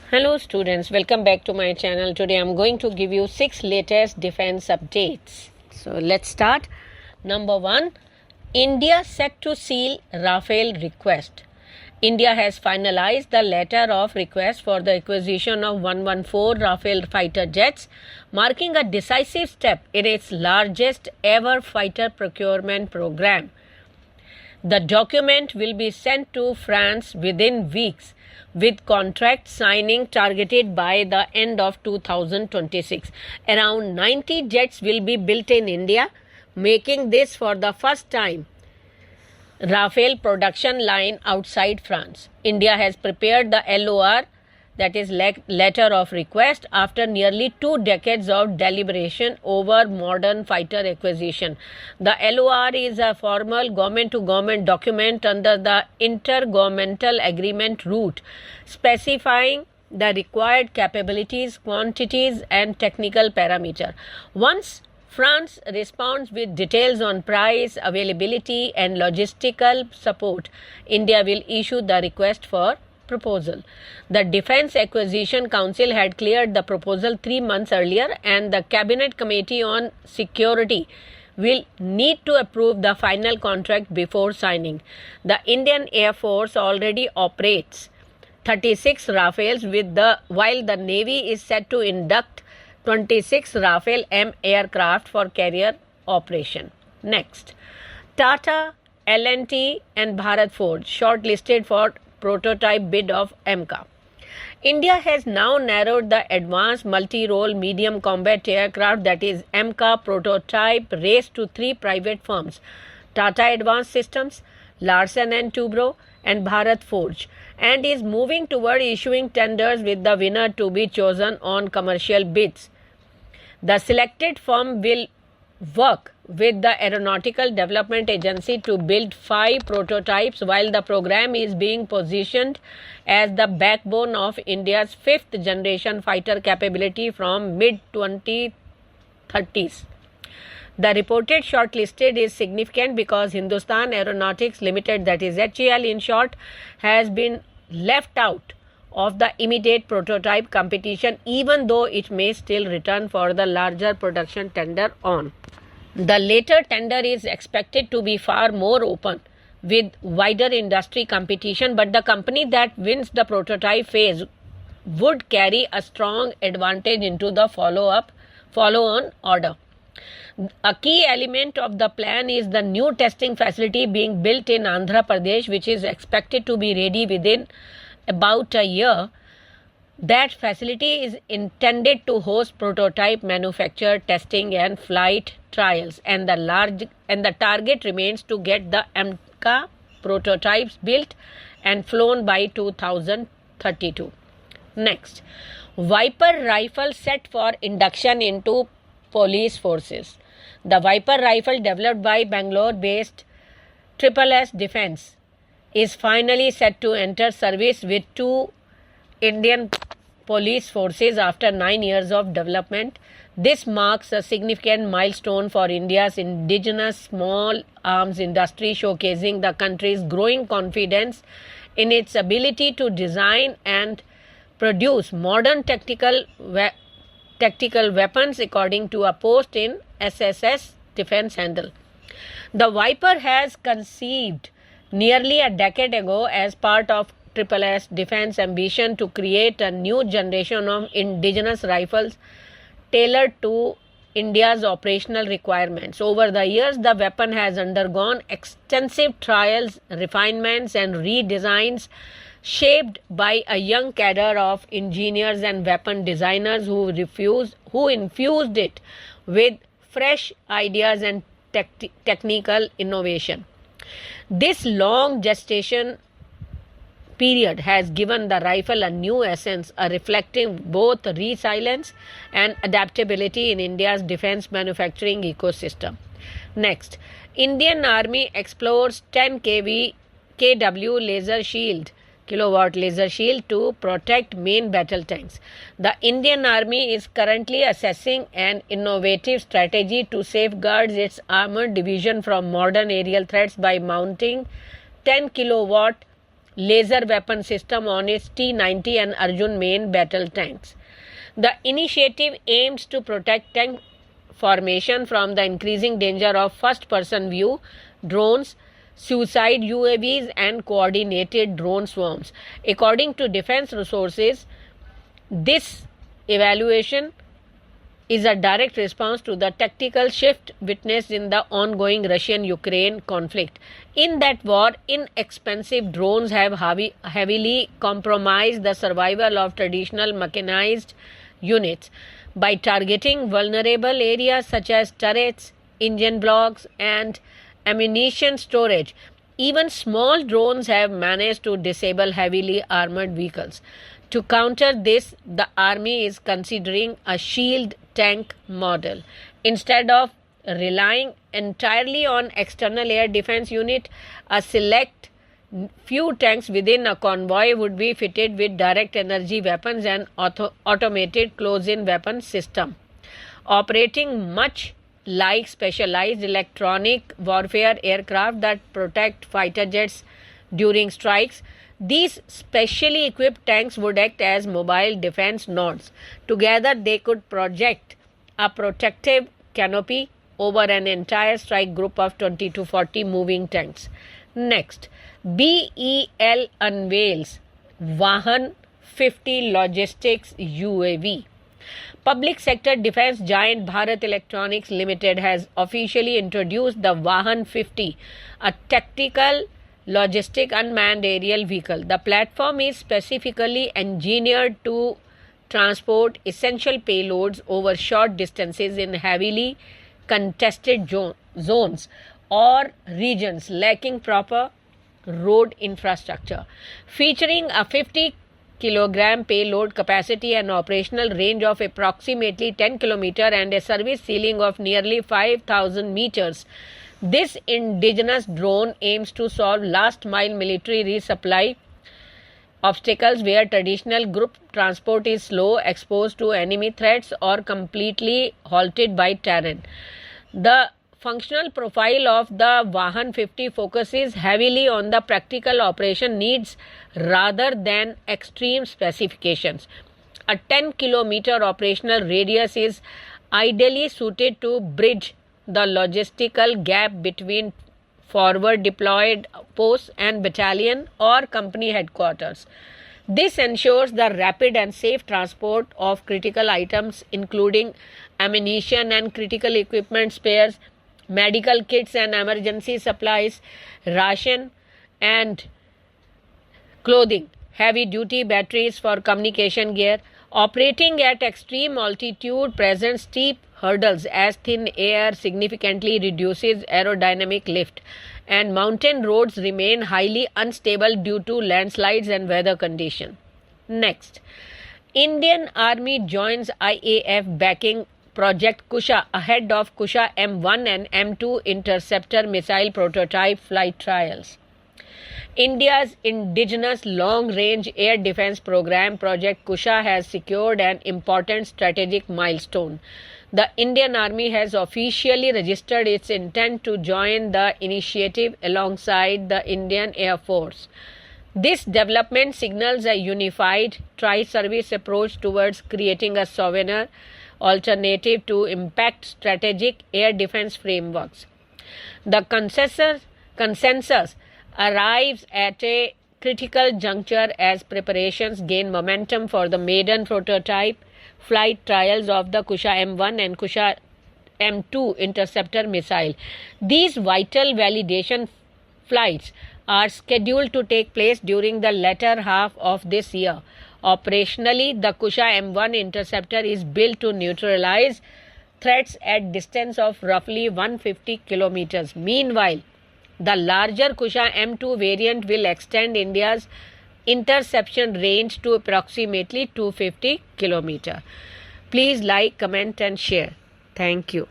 Hello students, welcome back to my channel. Today I'm going to give you 6 latest defense updates. So let's start. Number 1, India set to seal Rafale request. India has finalized the letter of request for the acquisition of 114 Rafale fighter jets, marking a decisive step in its largest ever fighter procurement program. The document will be sent to France within weeks, with contract signing targeted by the end of 2026. Around 90 jets will be built in India, making this for the first time Rafale production line outside France. India has prepared the LOR, that is letter of request, after nearly 2 decades of deliberation over modern fighter acquisition. The LOR is a formal government-to-government document under the Intergovernmental Agreement route, specifying the required capabilities, quantities and technical parameter. Once France responds with details on price, availability and logistical support, India will issue the request for proposal. The Defence Acquisition Council had cleared the proposal 3 months earlier, and the Cabinet Committee on Security will need to approve the final contract before signing. The Indian Air Force already operates 36 Rafales while the Navy is set to induct 26 Rafale M aircraft for carrier operation. Next, Tata, L&T and Bharat Forge shortlisted for prototype bid of AMCA. India has now narrowed the advanced multi-role medium combat aircraft, that is AMCA prototype race, to 3 private firms: Tata Advanced Systems, Larsen & Toubro and Bharat Forge, and is moving toward issuing tenders with the winner to be chosen on commercial bids. The selected firm will work with the Aeronautical Development Agency to build 5 prototypes, while the program is being positioned as the backbone of India's 5th generation fighter capability from mid-2030s. The reported shortlisted is significant because Hindustan Aeronautics Limited, that is HAL in short, has been left out of the immediate prototype competition, even though it may still return for the larger production tender on. The later tender is expected to be far more open, with wider industry competition, but the company that wins the prototype phase would carry a strong advantage into the follow-on order. A key element of the plan is the new testing facility being built in Andhra Pradesh, which is expected to be ready within about a year. That facility is intended to host prototype manufacture, testing and flight trials, and the target remains to get the AMCA prototypes built and flown by 2032. Next, Viper rifle set for induction into police forces. The Viper rifle, developed by Bangalore-based SSS Defence, is finally set to enter service with 2 Indian police forces after 9 years of development. This marks a significant milestone for India's indigenous small arms industry, showcasing the country's growing confidence in its ability to design and produce modern tactical weapons, according to a post in SSS Defence Handle. The Viper has conceived nearly a decade ago as part of SSS Defence ambition to create a new generation of indigenous rifles tailored to India's operational requirements. Over the years, the weapon has undergone extensive trials, refinements and redesigns, shaped by a young cadre of engineers and weapon designers who infused it with fresh ideas and technical innovation. This long gestation period has given the rifle a new essence, reflecting both resilience and adaptability in India's defense manufacturing ecosystem. Next, Indian Army explores 10 kW laser shield kilowatt laser shield to protect main battle tanks. The Indian Army is currently assessing an innovative strategy to safeguard its armored division from modern aerial threats by mounting 10 kilowatt laser weapon system on its T-90 and Arjun main battle tanks. The initiative aims to protect tank formation from the increasing danger of first-person view, drones, suicide UAVs and coordinated drone swarms. According to defense resources, this evaluation is a direct response to the tactical shift witnessed in the ongoing Russian-Ukraine conflict. In that war, inexpensive drones have heavily compromised the survival of traditional mechanized units by targeting vulnerable areas such as turrets, engine blocks, and ammunition storage. Even small drones have managed to disable heavily armored vehicles. To counter this, the army is considering a shield tank model. Instead of relying entirely on external air defense unit, a select few tanks within a convoy would be fitted with direct energy weapons and automated close-in weapon system, operating much like specialized electronic warfare aircraft that protect fighter jets during strikes. These specially equipped tanks would act as mobile defense nodes. Together, they could project a protective canopy over an entire strike group of 20 to 40 moving tanks. Next, BEL unveils Vahan 50 logistics UAV. Public sector defense giant Bharat Electronics Limited has officially introduced the Vahan 50, a tactical logistic unmanned aerial vehicle. The platform is specifically engineered to transport essential payloads over short distances in heavily contested zones or regions lacking proper road infrastructure. Featuring a 50 kilogram payload capacity and operational range of approximately 10 km and a service ceiling of nearly 5,000 meters, this indigenous drone aims to solve last-mile military resupply obstacles where traditional group transport is slow, exposed to enemy threats, or completely halted by terrain. The functional profile of the Vahan 50 focuses heavily on the practical operation needs rather than extreme specifications. A 10-kilometer operational radius is ideally suited to bridge the logistical gap between forward deployed posts and battalion or company headquarters. This ensures the rapid and safe transport of critical items including ammunition and critical equipment spares, medical kits and emergency supplies, ration and clothing, heavy-duty batteries for communication gear. Operating at extreme altitude presents steep hurdles as thin air significantly reduces aerodynamic lift, and mountain roads remain highly unstable due to landslides and weather conditions. Next, Indian Army joins IAF backing Project Kusha ahead of Kusha M1 and M2 interceptor missile prototype flight trials. India's indigenous long-range air defense program Project Kusha has secured an important strategic milestone. The Indian Army has officially registered its intent to join the initiative alongside the Indian Air Force. This development signals a unified tri-service approach towards creating a sovereign alternative to impact strategic air defense frameworks. The consensus arrives at a critical juncture as preparations gain momentum for the maiden prototype flight trials of the Kusha M1 and Kusha M2 interceptor missile. These vital validation flights are scheduled to take place during the latter half of this year. Operationally, the Kusha M1 interceptor is built to neutralize threats at distance of roughly 150 kilometers. Meanwhile, the larger Kusha M2 variant will extend India's interception range to approximately 250 kilometers. Please like, comment and share. Thank you.